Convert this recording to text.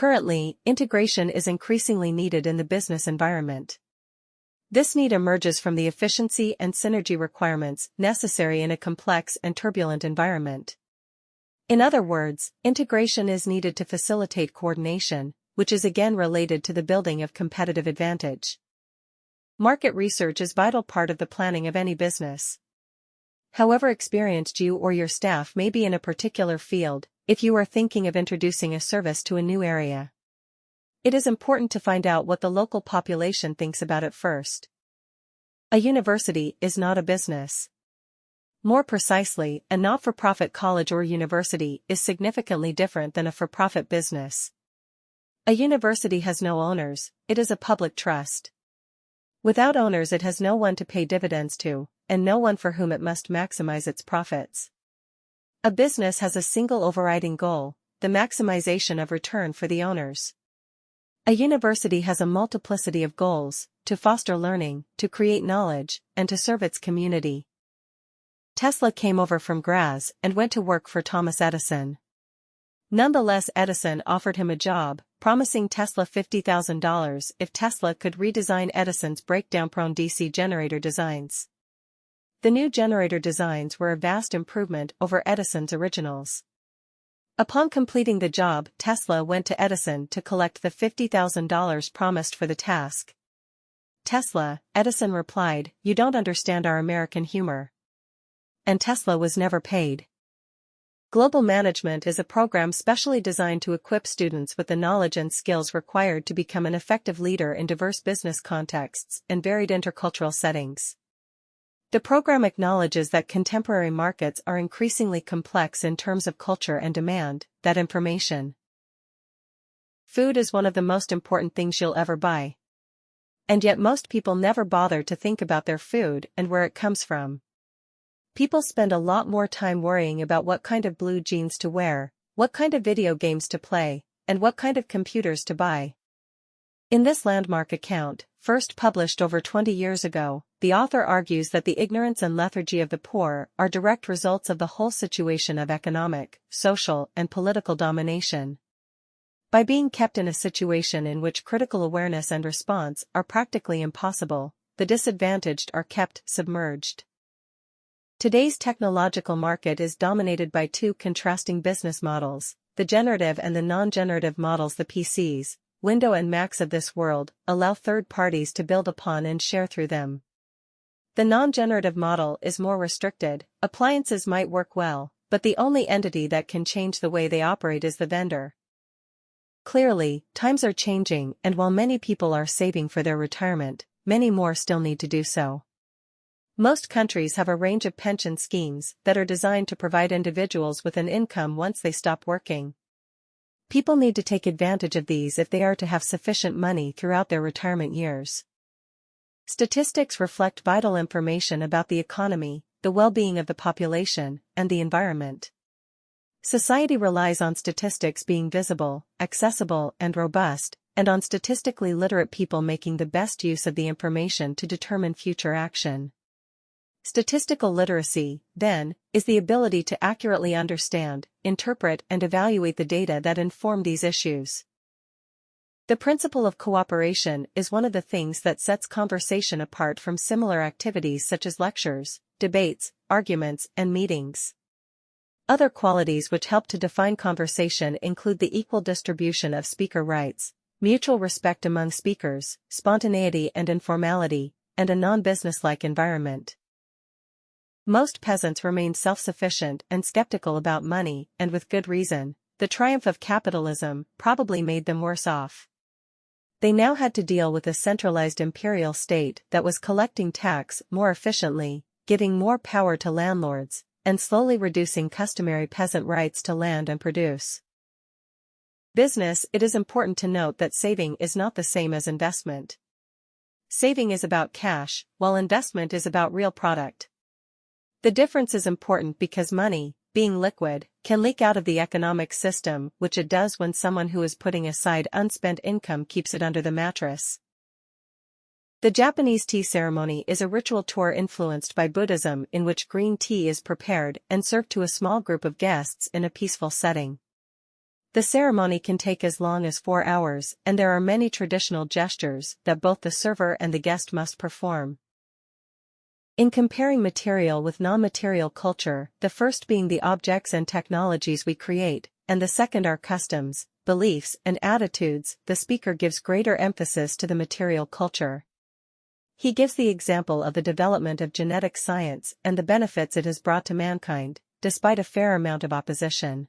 Currently, integration is increasingly needed in the business environment. This need emerges from the efficiency and synergy requirements necessary in a complex and turbulent environment. In other words, integration is needed to facilitate coordination, which is again related to the building of competitive advantage. Market research is a vital part of the planning of any business. However experienced you or your staff may be in a particular field, if you are thinking of introducing a service to a new area, it is important to find out what the local population thinks about it first. A university is not a business. More precisely, a not-for-profit college or university is significantly different than a for-profit business. A university has no owners, it is a public trust. Without owners it has no one to pay dividends to, and no one for whom it must maximize its profits. A business has a single overriding goal, the maximization of return for the owners. A university has a multiplicity of goals, to foster learning, to create knowledge, and to serve its community. Tesla came over from Graz and went to work for Thomas Edison. Nonetheless, Edison offered him a job, promising Tesla $50,000 if Tesla could redesign Edison's breakdown-prone DC generator designs. The new generator designs were a vast improvement over Edison's originals. Upon completing the job, Tesla went to Edison to collect the $50,000 promised for the task. Edison replied, "You don't understand our American humor." And Tesla was never paid. Global Management is a program specially designed to equip students with the knowledge and skills required to become an effective leader in diverse business contexts and varied intercultural settings. The program acknowledges that contemporary markets are increasingly complex in terms of culture and demand that information. Food is one of the most important things you'll ever buy. And yet most people never bother to think about their food and where it comes from. People spend a lot more time worrying about what kind of blue jeans to wear, what kind of video games to play, and what kind of computers to buy. In this landmark account, first published over 20 years ago, the author argues that the ignorance and lethargy of the poor are direct results of the whole situation of economic, social, and political domination. By being kept in a situation in which critical awareness and response are practically impossible, the disadvantaged are kept submerged. Today's technological market is dominated by two contrasting business models, the generative and the non-generative models. The PCs, Windows and Macs of this world, allow third parties to build upon and share through them. The non-generative model is more restricted. Appliances might work well, but the only entity that can change the way they operate is the vendor. Clearly, times are changing, and while many people are saving for their retirement, many more still need to do so. Most countries have a range of pension schemes that are designed to provide individuals with an income once they stop working. People need to take advantage of these if they are to have sufficient money throughout their retirement years. Statistics reflect vital information about the economy, the well-being of the population, and the environment. Society relies on statistics being visible, accessible, and robust, and on statistically literate people making the best use of the information to determine future action. Statistical literacy, then, is the ability to accurately understand, interpret, and evaluate the data that inform these issues. The principle of cooperation is one of the things that sets conversation apart from similar activities such as lectures, debates, arguments, and meetings. Other qualities which help to define conversation include the equal distribution of speaker rights, mutual respect among speakers, spontaneity and informality, and a non-businesslike environment. Most peasants remained self-sufficient and skeptical about money, and with good reason. The triumph of capitalism probably made them worse off. They now had to deal with a centralized imperial state that was collecting tax more efficiently, giving more power to landlords, and slowly reducing customary peasant rights to land and produce. Business. It is important to note that saving is not the same as investment. Saving is about cash, while investment is about real product. The difference is important because money, being liquid, can leak out of the economic system, which it does when someone who is putting aside unspent income keeps it under the mattress. The Japanese tea ceremony is a ritual tour influenced by Buddhism in which green tea is prepared and served to a small group of guests in a peaceful setting. The ceremony can take as long as 4 hours, and there are many traditional gestures that both the server and the guest must perform. In comparing material with non-material culture, the first being the objects and technologies we create, and the second our customs, beliefs, and attitudes, the speaker gives greater emphasis to the material culture. He gives the example of the development of genetic science and the benefits it has brought to mankind, despite a fair amount of opposition.